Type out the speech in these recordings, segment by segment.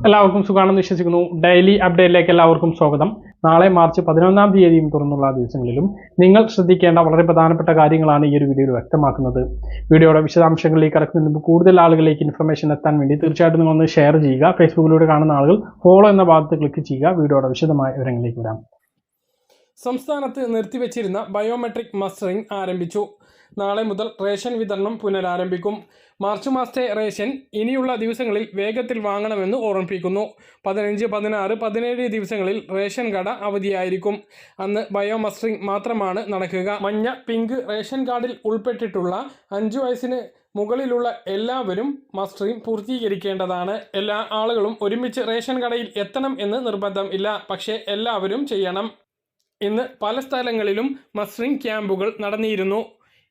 എല്ലാവർക്കും സുഖാണെന്ന് വിശ്വസിക്കുന്നു. ഡെയിലി അപ്ഡേറ്റിലേക്ക് എല്ലാവർക്കും സ്വാഗതം. നാളെ മാർച്ച് 11-ാം തീയതിയും തുറന്നുള്ള ദിവസങ്ങളിലും നിങ്ങൾ ശ്രദ്ധിക്കേണ്ട വളരെ പ്രധാനപ്പെട്ട കാര്യങ്ങളാണ് ഈ ഒരു വീഡിയോയിൽ വ്യക്തമാക്കുന്നത്. വീഡിയോയുടെ വിശദാംശങ്ങളിലേക്ക് കടക്കുന്നതിന് മുമ്പ് കൂടുതൽ ആളുകളിലേക്ക് ഇൻഫർമേഷൻ എത്താൻ വേണ്ടി തീർച്ചയായിട്ടും നിങ്ങളൊന്ന് ഷെയർ ചെയ്യുക. ഫേസ്ബുക്കിലൂടെ കാണുന്ന ആളുകൾ ഫോളോ എന്ന ഭാഗത്ത് ക്ലിക്ക് ചെയ്യുക. വീഡിയോയുടെ വിശദമായ വിവരങ്ങളിലേക്ക് വരാം. സംസ്ഥാനത്ത് നിർത്തിവെച്ചിരുന്ന ബയോമെട്രിക് മസ്റ്ററിംഗ് ആരംഭിച്ചു. നാളെ മുതൽ റേഷൻ വിതരണം പുനരാരംഭിക്കും. മാർച്ച് മാസത്തെ റേഷൻ ഇനിയുള്ള ദിവസങ്ങളിൽ വേഗത്തിൽ വാങ്ങണമെന്ന് ഓർമ്മിപ്പിക്കുന്നു. 15, 16, 17 ദിവസങ്ങളിൽ റേഷൻ കട അവധിയായിരിക്കും. അന്ന് ബയോമസ്റ്ററിംഗ് മാത്രമാണ് നടക്കുക. മഞ്ഞ, പിങ്ക് റേഷൻ കാർഡിൽ ഉൾപ്പെട്ടിട്ടുള്ള 5 വയസ്സിന് മുകളിലുള്ള എല്ലാവരും മസ്റ്ററിംഗ് പൂർത്തീകരിക്കേണ്ടതാണ്. എല്ലാ ആളുകളും ഒരുമിച്ച് റേഷൻ കടയിൽ എത്തണം എന്ന് നിർബന്ധം ഇല്ല. പക്ഷേ എല്ലാവരും ചെയ്യണം. ഇന്ന് പല സ്ഥലങ്ങളിലും മസ്റ്ററിംഗ് ക്യാമ്പുകൾ നടന്നിരുന്നു.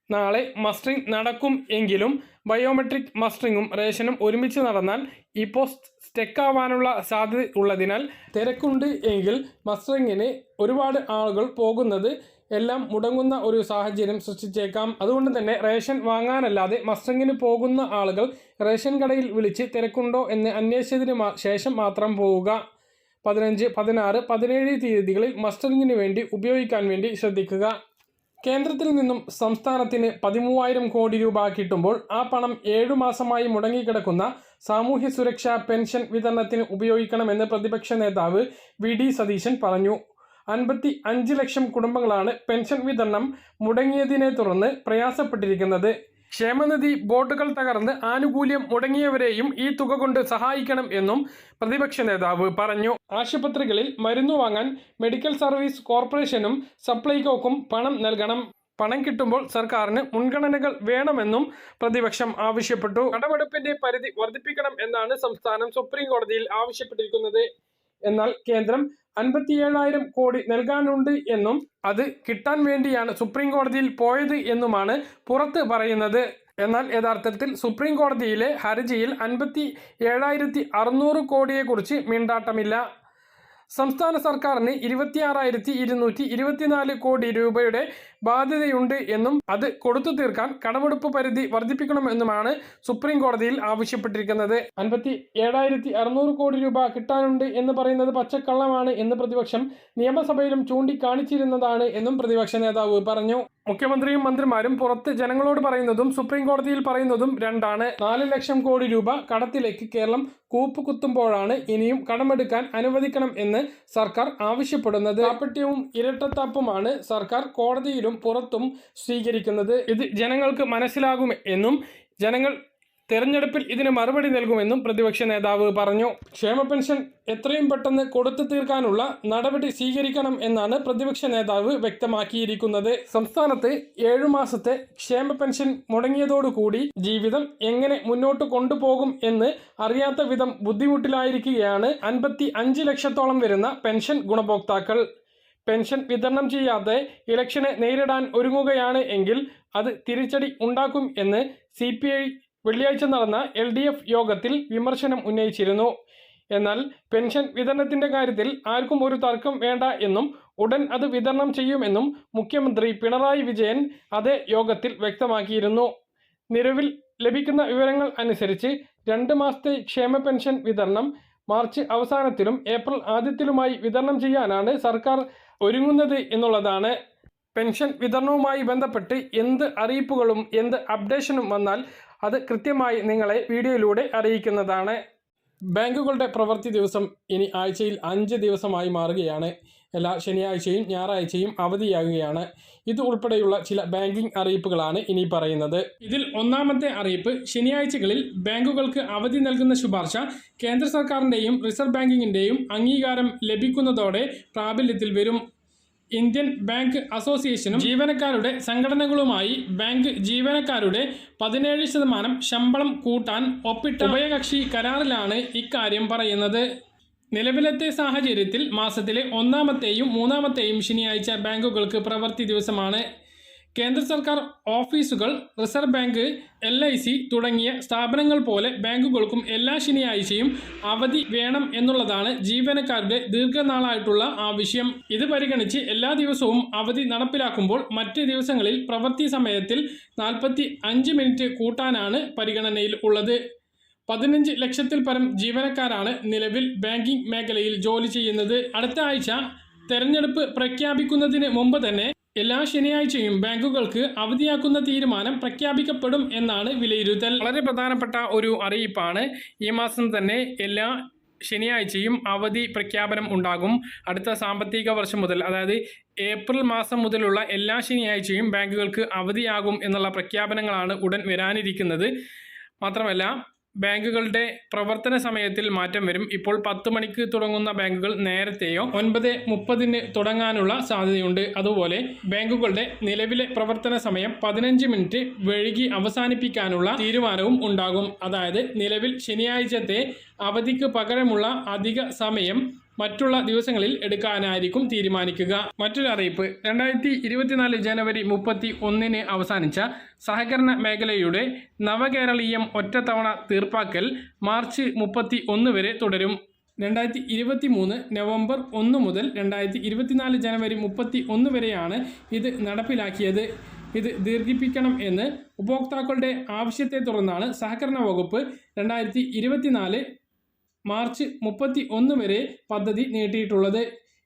നാളെ മസ്റ്ററിംഗ് നടക്കും എങ്കിലും ബയോമെട്രിക് മസ്റ്ററിങ്ങും റേഷനും ഒരുമിച്ച് നടന്നാൽ ഇപ്പോൾ സ്റ്റെക്കാവാനുള്ള സാധ്യത ഉള്ളതിനാൽ തിരക്കുണ്ട് എങ്കിൽ മസ്റ്ററിങ്ങിന് ഒരുപാട് ആളുകൾ പോകുന്നത് എല്ലാം മുടങ്ങുന്ന ഒരു സാഹചര്യം സൃഷ്ടിച്ചേക്കാം. അതുകൊണ്ട് തന്നെ റേഷൻ വാങ്ങാനല്ലാതെ മസ്റ്ററിങ്ങിന് പോകുന്ന ആളുകൾ റേഷൻ കടയിൽ വിളിച്ച് തിരക്കുണ്ടോ എന്ന് അന്വേഷിച്ചതിന് ശേഷം മാത്രം പോവുക. 15, 16, 17 തീയതികളിൽ മസ്റ്ററിങ്ങിന് വേണ്ടി ഉപയോഗിക്കാൻ വേണ്ടി ശ്രദ്ധിക്കുക. കേന്ദ്രത്തിൽ നിന്നും സംസ്ഥാനത്തിന് 13,000 കോടി രൂപ കിട്ടുമ്പോൾ ആ പണം 7 മാസമായി മുടങ്ങിക്കിടക്കുന്ന സാമൂഹ്യ സുരക്ഷാ പെൻഷൻ വിതരണത്തിന് ഉപയോഗിക്കണമെന്ന് പ്രതിപക്ഷ നേതാവ് വി.ഡി. സതീശൻ പറഞ്ഞു. 55 ലക്ഷം കുടുംബങ്ങളാണ് പെൻഷൻ വിതരണം മുടങ്ങിയതിനെ തുടർന്ന് പ്രയാസപ്പെട്ടിരിക്കുന്നത്. ക്ഷേമനിധി ബോർഡുകൾ തകർന്ന് ആനുകൂല്യം മുടങ്ങിയവരെയും ഈ തുക കൊണ്ട് സഹായിക്കണം എന്നും പ്രതിപക്ഷ നേതാവ് പറഞ്ഞു. ആശുപത്രികളിൽ മരുന്ന് വാങ്ങാൻ മെഡിക്കൽ സർവീസ് കോർപ്പറേഷനും സപ്ലൈകോക്കും പണം നൽകണം. പണം കിട്ടുമ്പോൾ സർക്കാരിന് മുൻഗണനകൾ വേണമെന്നും പ്രതിപക്ഷം ആവശ്യപ്പെട്ടു. കടമെടുപ്പിന്റെ പരിധി വർദ്ധിപ്പിക്കണം എന്നാണ് സംസ്ഥാനം സുപ്രീം കോടതിയിൽ ആവശ്യപ്പെട്ടിരിക്കുന്നത്. എന്നാൽ കേന്ദ്രം 57,000 കോടി നൽകാനുണ്ട് എന്നും അത് കിട്ടാൻ വേണ്ടിയാണ് സുപ്രീം കോടതിയിൽ പോയത് എന്നുമാണ് പുറത്ത് പറയുന്നത്. എന്നാൽ യഥാർത്ഥത്തിൽ സുപ്രീം കോടതിയിലെ ഹർജിയിൽ 57,600 കോടിയെക്കുറിച്ച് മിണ്ടാട്ടമില്ല. സംസ്ഥാന സർക്കാരിന് 26,224 കോടി രൂപയുടെ ബാധ്യതയുണ്ട് എന്നും അത് കൊടുത്തു തീർക്കാൻ കടമെടുപ്പ് പരിധി വർദ്ധിപ്പിക്കണമെന്നുമാണ് സുപ്രീം കോടതിയിൽ ആവശ്യപ്പെട്ടിരിക്കുന്നത്. 57,600 കോടി രൂപ കിട്ടാനുണ്ട് എന്ന് പറയുന്നത് പച്ചക്കള്ളമാണ് എന്ന് പ്രതിപക്ഷം നിയമസഭയിലും ചൂണ്ടിക്കാണിച്ചിരുന്നതാണ് എന്നും പ്രതിപക്ഷ നേതാവ് പറഞ്ഞു. മുഖ്യമന്ത്രിയും മന്ത്രിമാരും പുറത്ത് ജനങ്ങളോട് പറയുന്നതും സുപ്രീം കോടതിയിൽ പറയുന്നതും രണ്ടാണ്. 4 ലക്ഷം കോടി രൂപ കടത്തിലേക്ക് കേരളം കൂപ്പുകുത്തുമ്പോഴാണ് ഇനിയും കടമെടുക്കാൻ അനുവദിക്കണം എന്ന് സർക്കാർ ആവശ്യപ്പെടുന്നത്. കാപ്പട്യവും ഇരട്ടത്താപ്പുമാണ് സർക്കാർ കോടതിയിലും പുറത്തും സ്വീകരിക്കുന്നത്. ഇത് ജനങ്ങൾക്ക് മനസ്സിലാകും എന്നും ജനങ്ങൾ തെരഞ്ഞെടുപ്പിൽ ഇതിന് മറുപടി നൽകുമെന്നും പ്രതിപക്ഷ നേതാവ് പറഞ്ഞു. ക്ഷേമ പെൻഷൻ എത്രയും പെട്ടെന്ന് കൊടുത്തു തീർക്കാനുള്ള നടപടി സ്വീകരിക്കണം എന്നാണ് പ്രതിപക്ഷ നേതാവ് വ്യക്തമാക്കിയിരിക്കുന്നത്. സംസ്ഥാനത്ത് 7 മാസത്തെ ക്ഷേമ പെൻഷൻ മുടങ്ങിയതോടുകൂടി ജീവിതം എങ്ങനെ മുന്നോട്ട് കൊണ്ടുപോകും എന്ന് അറിയാത്ത വിധം ബുദ്ധിമുട്ടിലായിരിക്കുകയാണ് 55 ലക്ഷത്തോളം വരുന്ന പെൻഷൻ ഗുണഭോക്താക്കൾ. പെൻഷൻ വിതരണം ചെയ്യാതെ ഇലക്ഷനെ നേരിടാൻ ഒരുങ്ങുകയാണ് എങ്കിൽ അത് തിരിച്ചടി ഉണ്ടാക്കും എന്ന് CPI വെള്ളിയാഴ്ച നടന്ന LDF യോഗത്തിൽ വിമർശനം ഉന്നയിച്ചിരുന്നു. എന്നാൽ പെൻഷൻ വിതരണത്തിന്റെ കാര്യത്തിൽ ആർക്കും ഒരു തർക്കം വേണ്ട എന്നും ഉടൻ അത് വിതരണം ചെയ്യുമെന്നും മുഖ്യമന്ത്രി പിണറായി വിജയൻ അതേ യോഗത്തിൽ വ്യക്തമാക്കിയിരുന്നു. നിലവിൽ ലഭിക്കുന്ന വിവരങ്ങൾ അനുസരിച്ച് 2 മാസത്തെ ക്ഷേമ പെൻഷൻ വിതരണം മാർച്ച് അവസാനത്തിലും ഏപ്രിൽ ആദ്യത്തിലുമായി വിതരണം ചെയ്യാനാണ് സർക്കാർ ഒരുങ്ങുന്നത് എന്നുള്ളതാണ്. പെൻഷൻ വിതരണവുമായി ബന്ധപ്പെട്ട് എന്ത് അറിയിപ്പുകളും എന്ത് അപ്ഡേഷനും വന്നാൽ അത് കൃത്യമായി നിങ്ങളെ വീഡിയോയിലൂടെ അറിയിക്കുന്നതാണ്. ബാങ്കുകളുടെ പ്രവൃത്തി ദിവസം ഇനി ആഴ്ചയിൽ 5 ദിവസമായി മാറുകയാണ്. എല്ലാ ശനിയാഴ്ചയും ഞായറാഴ്ചയും അവധിയാകുകയാണ്. ഇത് ഉൾപ്പെടെയുള്ള ചില ബാങ്കിംഗ് അറിയിപ്പുകളാണ് ഇനി പറയുന്നത്. ഇതിൽ ഒന്നാമത്തെ അറിയിപ്പ്, ശനിയാഴ്ചകളിൽ ബാങ്കുകൾക്ക് അവധി നൽകുന്ന ശുപാർശ കേന്ദ്ര സർക്കാരിൻ്റെയും റിസർവ് ബാങ്കിങ്ങിൻ്റെയും അംഗീകാരം ലഭിക്കുന്നതോടെ പ്രാബല്യത്തിൽ വരും. ഇന്ത്യൻ ബാങ്ക് അസോസിയേഷനും ജീവനക്കാരുടെ സംഘടനകളുമായി ബാങ്ക് ജീവനക്കാരുടെ 17% ശമ്പളം കൂട്ടാൻ ഒപ്പിട്ട ഉഭയകക്ഷി കരാറിലാണ് ഇക്കാര്യം പറയുന്നത്. നിലവിലത്തെ സാഹചര്യത്തിൽ മാസത്തിലെ 1-ാമത്തെയും 3-ാമത്തെയും ശനിയാഴ്ച ബാങ്കുകൾക്ക് പ്രവൃത്തി ദിവസമാണ്. കേന്ദ്ര സർക്കാർ ഓഫീസുകൾ, റിസർവ് ബാങ്ക്, LIC തുടങ്ങിയ സ്ഥാപനങ്ങൾ പോലെ ബാങ്കുകൾക്കും എല്ലാ ശനിയാഴ്ചയും അവധി വേണം എന്നുള്ളതാണ് ജീവനക്കാരുടെ ദീർഘനാളായിട്ടുള്ള ആവശ്യം. ഇത് പരിഗണിച്ച് എല്ലാ ദിവസവും അവധി നടപ്പിലാക്കുമ്പോൾ മറ്റ് ദിവസങ്ങളിൽ പ്രവൃത്തി സമയത്തിൽ 45 മിനിറ്റ് കൂട്ടാനാണ് പരിഗണനയിൽ ഉള്ളത്. 15 ലക്ഷത്തിൽ പരം ജീവനക്കാരാണ് നിലവിൽ ബാങ്കിംഗ് മേഖലയിൽ ജോലി ചെയ്യുന്നത്. അടുത്ത ആഴ്ച തെരഞ്ഞെടുപ്പ് പ്രഖ്യാപിക്കുന്നതിന് മുമ്പ് തന്നെ എല്ലാ ശനിയാഴ്ചയും ബാങ്കുകൾക്ക് അവധിയാക്കുന്ന തീരുമാനം പ്രഖ്യാപിക്കപ്പെടും എന്നാണ് വിലയിരുത്തൽ. വളരെ പ്രധാനപ്പെട്ട ഒരു അറിയിപ്പാണ്. ഈ മാസം തന്നെ എല്ലാ ശനിയാഴ്ചയും അവധി പ്രഖ്യാപനം ഉണ്ടാകും. അടുത്ത സാമ്പത്തിക വർഷം മുതൽ, അതായത് ഏപ്രിൽ മാസം മുതലുള്ള എല്ലാ ശനിയാഴ്ചയും ബാങ്കുകൾക്ക് അവധിയാകും എന്നുള്ള പ്രഖ്യാപനങ്ങളാണ് ഉടൻ വരാനിരിക്കുന്നത്. മാത്രമല്ല, ബാങ്കുകളുടെ പ്രവർത്തന സമയത്തിൽ മാറ്റം വരും. ഇപ്പോൾ 10 മണിക്ക് തുടങ്ങുന്ന ബാങ്കുകൾ നേരത്തെയോ 9:30 തുടങ്ങാനുള്ള സാധ്യതയുണ്ട്. അതുപോലെ ബാങ്കുകളുടെ നിലവിലെ പ്രവർത്തന സമയം 15 മിനിറ്റ് വൈകി അവസാനിപ്പിക്കാനുള്ള തീരുമാനവും ഉണ്ടാകും. അതായത് നിലവിൽ ശനിയാഴ്ചത്തെ അവധിക്ക് പകരമുള്ള അധിക സമയം മറ്റുള്ള ദിവസങ്ങളിൽ എടുക്കാനായിരിക്കും തീരുമാനിക്കുക. മറ്റൊരു അറിയിപ്പ്, 2024 ജനുവരി 31 അവസാനിച്ച സഹകരണ മേഖലയുടെ നവകേരളീയം ഒറ്റത്തവണ തീർപ്പാക്കൽ മാർച്ച് 31 വരെ തുടരും. 2023 നവംബർ 1 മുതൽ 2024 ജനുവരി 31 വരെയാണ് ഇത് നടപ്പിലാക്കിയത്. ഇത് ദീർഘിപ്പിക്കണം എന്ന് ഉപഭോക്താക്കളുടെ ആവശ്യത്തെ തുടർന്നാണ് സഹകരണ വകുപ്പ് 2024 മാർച്ച് 31 വരെ പദ്ധതി നീട്ടിയിട്ടുള്ളത്.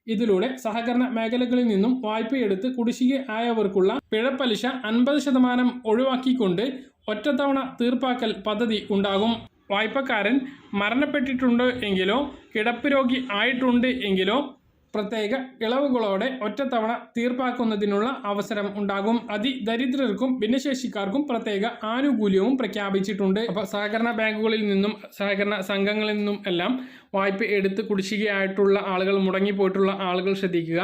ഇതിലൂടെ സഹകരണ മേഖലകളിൽ നിന്നും വായ്പയെടുത്ത് കുടിശ്ശിക ആയവർക്കുള്ള പിഴപ്പലിശ 50% ഒഴിവാക്കിക്കൊണ്ട് ഒറ്റത്തവണ തീർപ്പാക്കൽ പദ്ധതി ഉണ്ടാകും. വായ്പക്കാരൻ മരണപ്പെട്ടിട്ടുണ്ട് എങ്കിലോ കിടപ്പ് രോഗി ആയിട്ടുണ്ട് എങ്കിലോ പ്രത്യേക ഇളവുകളോടെ ഒറ്റത്തവണ തീർപ്പാക്കുന്നതിനുള്ള അവസരം ഉണ്ടാകും. അതിദരിദ്രർക്കും ഭിന്നശേഷിക്കാർക്കും പ്രത്യേക ആനുകൂല്യവും പ്രഖ്യാപിച്ചിട്ടുണ്ട്. അപ്പോൾ സഹകരണ ബാങ്കുകളിൽ നിന്നും സഹകരണ സംഘങ്ങളിൽ നിന്നും എല്ലാം വായ്പ എടുത്ത് കുടിശ്ശികയായിട്ടുള്ള ആളുകൾ, മുടങ്ങിപ്പോയിട്ടുള്ള ആളുകൾ ശ്രദ്ധിക്കുക.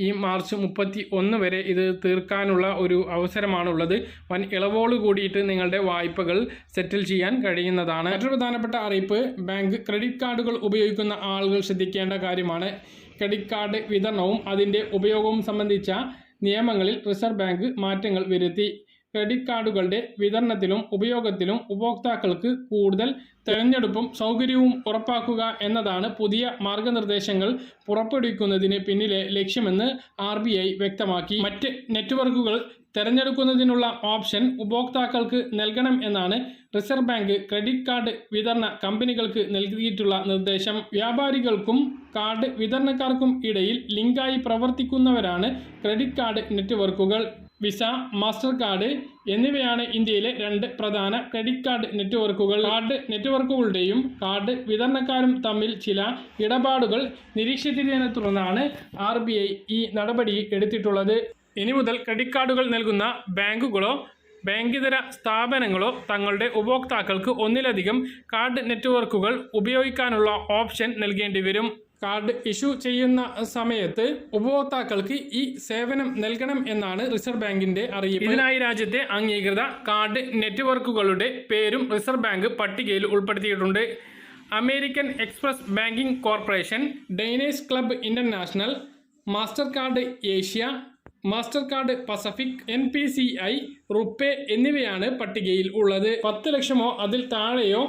ഈ മാർച്ച് 31 വരെ ഇത് തീർക്കാനുള്ള ഒരു അവസരമാണുള്ളത്. വൻ ഇളവോട് കൂടിയിട്ട് നിങ്ങളുടെ വായ്പകൾ സെറ്റിൽ ചെയ്യാൻ കഴിയുന്നതാണ്. മറ്റൊരു പ്രധാനപ്പെട്ട അറിയിപ്പ്, ബാങ്ക് ക്രെഡിറ്റ് കാർഡുകൾ ഉപയോഗിക്കുന്ന ആളുകൾ ശ്രദ്ധിക്കേണ്ട കാര്യമാണ്. ക്രെഡിറ്റ് കാർഡ് വിതരണവും അതിൻ്റെ ഉപയോഗവും സംബന്ധിച്ച നിയമങ്ങളിൽ റിസർവ് ബാങ്ക് മാറ്റങ്ങൾ വരുത്തി. ക്രെഡിറ്റ് കാർഡുകളുടെ വിതരണത്തിലും ഉപയോഗത്തിലും ഉപഭോക്താക്കൾക്ക് കൂടുതൽ തിരഞ്ഞെടുപ്പും സൗകര്യവും ഉറപ്പാക്കുക എന്നതാണ് പുതിയ മാർഗനിർദ്ദേശങ്ങൾ പുറപ്പെടുവിക്കുന്നതിന് പിന്നിലെ ലക്ഷ്യമെന്ന് RBI വ്യക്തമാക്കി. മറ്റ് നെറ്റ്വർക്കുകൾ തിരഞ്ഞെടുക്കുന്നതിനുള്ള ഓപ്ഷൻ ഉപഭോക്താക്കൾക്ക് നൽകണം എന്നാണ് റിസർവ് ബാങ്ക് ക്രെഡിറ്റ് കാർഡ് വിതരണ കമ്പനികൾക്ക് നൽകിയിട്ടുള്ള നിർദ്ദേശം. വ്യാപാരികൾക്കും കാർഡ് വിതരണക്കാർക്കും ഇടയിൽ ലിങ്കായി പ്രവർത്തിക്കുന്നവരാണ് ക്രെഡിറ്റ് കാർഡ് നെറ്റ്വർക്കുകൾ. വിസ, മാസ്റ്റർ കാർഡ് എന്നിവയാണ് ഇന്ത്യയിലെ 2 പ്രധാന ക്രെഡിറ്റ് കാർഡ് നെറ്റ്വർക്കുകൾ. കാർഡ് നെറ്റ്വർക്കുകളുടെയും കാർഡ് വിതരണക്കാരും തമ്മിൽ ചില ഇടപാടുകൾ നിരീക്ഷിച്ചതിനെ തുടർന്നാണ് RBI ഈ നടപടി എടുത്തിട്ടുള്ളത്. ഇനി മുതൽ ക്രെഡിറ്റ് കാർഡുകൾ നൽകുന്ന ബാങ്കുകളോ ബാങ്കിതര സ്ഥാപനങ്ങളോ തങ്ങളുടെ ഉപഭോക്താക്കൾക്ക് ഒന്നിലധികം കാർഡ് നെറ്റ്വർക്കുകൾ ഉപയോഗിക്കാനുള്ള ഓപ്ഷൻ നൽകേണ്ടി വരും. കാർഡ് ഇഷ്യൂ ചെയ്യുന്ന സമയത്ത് ഉപഭോക്താക്കൾക്ക് ഈ സേവനം നൽകണം എന്നാണ് റിസർവ് ബാങ്കിന്റെ അറിയിപ്പ്. ഇതിനായി രാജ്യത്തെ അംഗീകൃത കാർഡ് നെറ്റ്വർക്കുകളുടെ പേരും റിസർവ് ബാങ്ക് പട്ടികയിൽ ഉൾപ്പെടുത്തിയിട്ടുണ്ട്. American express banking corporation, Diners club international, master card Asia, master card Pacific, NPCI, RuPay എന്നിവയാണ് പട്ടികയിൽ ഉള്ളത്. 10 ലക്ഷമോ അതിൽ താഴെയോ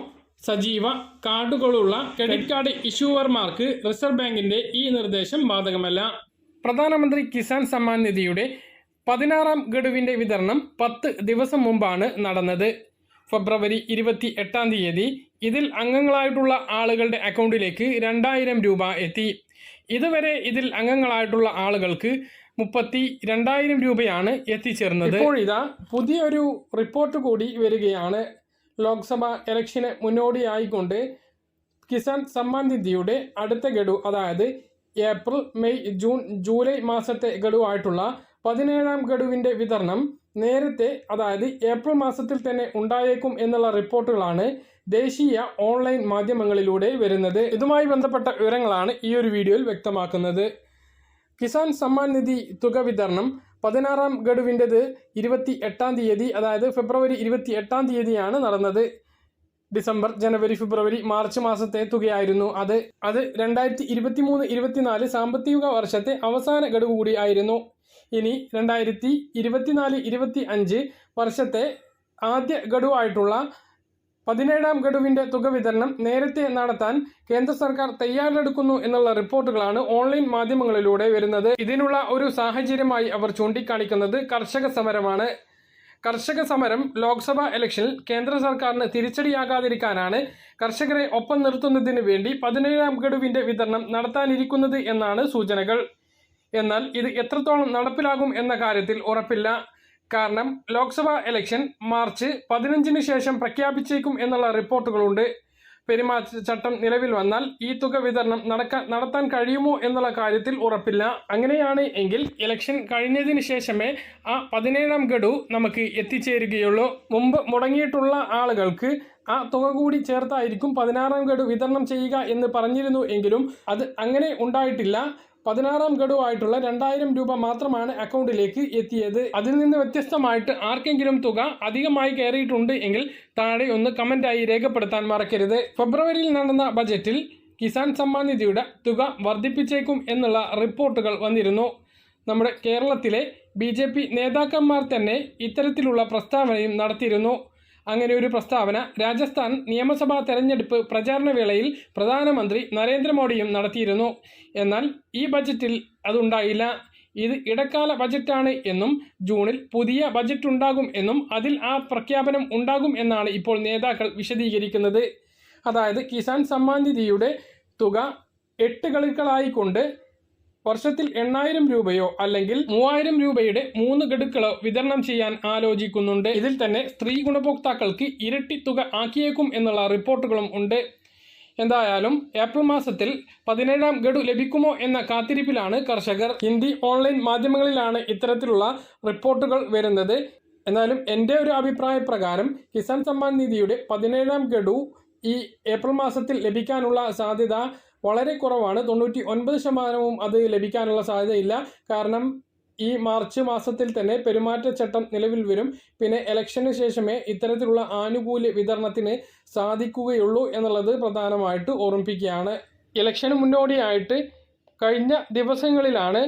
സജീവ കാർഡുകളുള്ള ക്രെഡിറ്റ് കാർഡ് ഇഷ്യൂവർമാർക്ക് റിസർവ് ബാങ്കിന്റെ ഈ നിർദ്ദേശം ബാധകമല്ല. പ്രധാനമന്ത്രി കിസാൻ സമ്മാൻ നിധിയുടെ 16ാം ഗഡുവിന്റെ വിതരണം 10 ദിവസം മുമ്പാണ് നടന്നത്. ഫെബ്രുവരി 28 തീയതി ഇതിൽ അംഗങ്ങളായിട്ടുള്ള ആളുകളുടെ അക്കൗണ്ടിലേക്ക് 2000 രൂപ എത്തി. ഇതുവരെ ഇതിൽ അംഗങ്ങളായിട്ടുള്ള ആളുകൾക്ക് 32,000 രൂപയാണ് എത്തിച്ചേർന്നത്. ഇപ്പോഴിതാ പുതിയൊരു റിപ്പോർട്ട് കൂടി വരികയാണ്. ലോക്സഭ ഇലക്ഷന് മുന്നോടിയായിക്കൊണ്ട് കിസാൻ സമ്മാൻ നിധിയുടെ അടുത്ത ഗഡു, അതായത് ഏപ്രിൽ, മെയ്, ജൂൺ, ജൂലൈ മാസത്തെ ഗഡുവായിട്ടുള്ള 17ാം ഗഡുവിൻ്റെ വിതരണം നേരത്തെ, അതായത് ഏപ്രിൽ മാസത്തിൽ തന്നെ ഉണ്ടായേക്കും എന്നുള്ള റിപ്പോർട്ടുകളാണ് ദേശീയ ഓൺലൈൻ മാധ്യമങ്ങളിലൂടെ വരുന്നത്. ഇതുമായി ബന്ധപ്പെട്ട വിവരങ്ങളാണ് ഈ ഒരു വീഡിയോയിൽ വ്യക്തമാക്കുന്നത്. കിസാൻ സമ്മാൻ നിധി തുക വിതരണം 16ാം ഗഡുവിൻ്റെത് 28 തീയതി, അതായത് ഫെബ്രുവരി 28 തീയതിയാണ് നടന്നത്. ഡിസംബർ, ജനുവരി, ഫെബ്രുവരി, മാർച്ച് മാസത്തെ തുകയായിരുന്നു അത്. 2023-24 സാമ്പത്തിക വർഷത്തെ അവസാന ഗഡു കൂടി ആയിരുന്നു. ഇനി 2024-25 വർഷത്തെ ആദ്യ ഗഡുവായിട്ടുള്ള 17ാം ഗഡുവിൻ്റെ തുക വിതരണം നേരത്തെ നടത്താൻ കേന്ദ്ര സർക്കാർ തയ്യാറെടുക്കുന്നു എന്നുള്ള റിപ്പോർട്ടുകളാണ് ഓൺലൈൻ മാധ്യമങ്ങളിലൂടെ വരുന്നത്. ഇതിനുള്ള ഒരു സാഹചര്യമായി അവർ ചൂണ്ടിക്കാണിക്കുന്നത് കർഷക സമരമാണ്. കർഷക സമരം ലോക്സഭാ ഇലക്ഷനിൽ കേന്ദ്ര സർക്കാരിന് തിരിച്ചടിയാകാതിരിക്കാനാണ് കർഷകരെ ഒപ്പം നിർത്തുന്നതിന് വേണ്ടി 17ാം ഗഡുവിന്റെ വിതരണം നടത്താനിരിക്കുന്നത് എന്നാണ് സൂചനകൾ. എന്നാൽ ഇത് എത്രത്തോളം നടപ്പിലാകും എന്ന കാര്യത്തിൽ ഉറപ്പില്ല. കാരണം ലോക്സഭാ ഇലക്ഷൻ മാർച്ച് 15-ന് ശേഷം പ്രഖ്യാപിച്ചേക്കും എന്നുള്ള റിപ്പോർട്ടുകളുണ്ട്. പെരുമാറ്റച്ചട്ടം നിലവിൽ വന്നാൽ ഈ തുക വിതരണം നടത്താൻ കഴിയുമോ എന്നുള്ള കാര്യത്തിൽ ഉറപ്പില്ല. അങ്ങനെയാണ് എങ്കിൽ ഇലക്ഷൻ കഴിഞ്ഞതിന് ശേഷമേ ആ 17ാം ഗഡു നമുക്ക് എത്തിച്ചേരുകയുള്ളൂ. മുമ്പ് മുടങ്ങിയിട്ടുള്ള ആളുകൾക്ക് ആ തുക കൂടി ചേർത്തായിരിക്കും 16ാം ഗഡു വിതരണം ചെയ്യുക എന്ന് പറഞ്ഞിരുന്നു എങ്കിലും അത് അങ്ങനെ ഉണ്ടായിട്ടില്ല. 16ാം ഗഡു ആയിട്ടുള്ള 2000 രൂപ മാത്രമാണ് അക്കൗണ്ടിലേക്ക് എത്തിയത്. അതിൽ നിന്ന് വ്യത്യസ്തമായിട്ട് ആർക്കെങ്കിലും തുക അധികമായി കയറിയിട്ടുണ്ട് എങ്കിൽ താഴെ ഒന്ന് കമന്റായി രേഖപ്പെടുത്താൻ മറക്കരുത്. ഫെബ്രുവരിയിൽ നടന്ന ബജറ്റിൽ കിസാൻ സമ്മാൻ നിധിയുടെ തുക വർദ്ധിപ്പിച്ചേക്കും എന്നുള്ള റിപ്പോർട്ടുകൾ വന്നിരുന്നു. നമ്മുടെ കേരളത്തിലെ BJP നേതാക്കന്മാർ തന്നെ ഇത്തരത്തിലുള്ള പ്രസ്താവനയും നടത്തിയിരുന്നു. അങ്ങനെ ഒരു പ്രസ്താവന രാജസ്ഥാൻ നിയമസഭാ തെരഞ്ഞെടുപ്പ് പ്രചാരണ വേളയിൽ പ്രധാനമന്ത്രി നരേന്ദ്രമോദിയും നടത്തിയിരുന്നു. എന്നാൽ ഈ ബജറ്റിൽ അതുണ്ടായില്ല. ഇത് ഇടക്കാല ബജറ്റാണ് എന്നും ജൂണിൽ പുതിയ ബജറ്റ് ഉണ്ടാകും എന്നും അതിൽ ആ പ്രഖ്യാപനം ഉണ്ടാകും എന്നാണ് ഇപ്പോൾ നേതാക്കൾ വിശദീകരിക്കുന്നത്. അതായത് കിസാൻ സമ്മാൻ നിധിയുടെ തുക 8 ഗഡുക്കളായിക്കൊണ്ട് വർഷത്തിൽ 8000 രൂപയോ അല്ലെങ്കിൽ 3000 രൂപയുടെ 3 ഗഡുക്കളോ വിതരണം ചെയ്യാൻ ആലോചിക്കുന്നുണ്ട്. ഇതിൽ തന്നെ സ്ത്രീ ഗുണഭോക്താക്കൾക്ക് ഇരട്ടി തുക ആക്കിയേക്കും എന്നുള്ള റിപ്പോർട്ടുകളും ഉണ്ട്. എന്തായാലും ഏപ്രിൽ മാസത്തിൽ 17ാം ഗഡു ലഭിക്കുമോ എന്ന കാത്തിരിപ്പിലാണ് കർഷകർ. ഹിന്ദി ഓൺലൈൻ മാധ്യമങ്ങളിലാണ് ഇത്തരത്തിലുള്ള റിപ്പോർട്ടുകൾ വരുന്നത്. എന്നാലും എൻ്റെ ഒരു അഭിപ്രായ പ്രകാരം കിസാൻ സമ്മാൻ നിധിയുടെ 17ാം ഗഡു ഈ ഏപ്രിൽ മാസത്തിൽ ലഭിക്കാനുള്ള സാധ്യത വളരെ കുറവാണ്. 99% അത് ലഭിക്കാനുള്ള സാധ്യതയില്ല. കാരണം ഈ മാർച്ച് മാസത്തിൽ തന്നെ പെരുമാറ്റച്ചട്ടം നിലവിൽ വരും. പിന്നെ ഇലക്ഷന് ശേഷമേ ഇത്തരത്തിലുള്ള ആനുകൂല്യ വിതരണത്തിന് സാധിക്കുകയുള്ളൂ എന്നുള്ളത് പ്രധാനമായിട്ട് ഓർമ്മിപ്പിക്കുകയാണ്. ഇലക്ഷന് മുന്നോടിയായിട്ട് കഴിഞ്ഞ ദിവസങ്ങളിലാണ്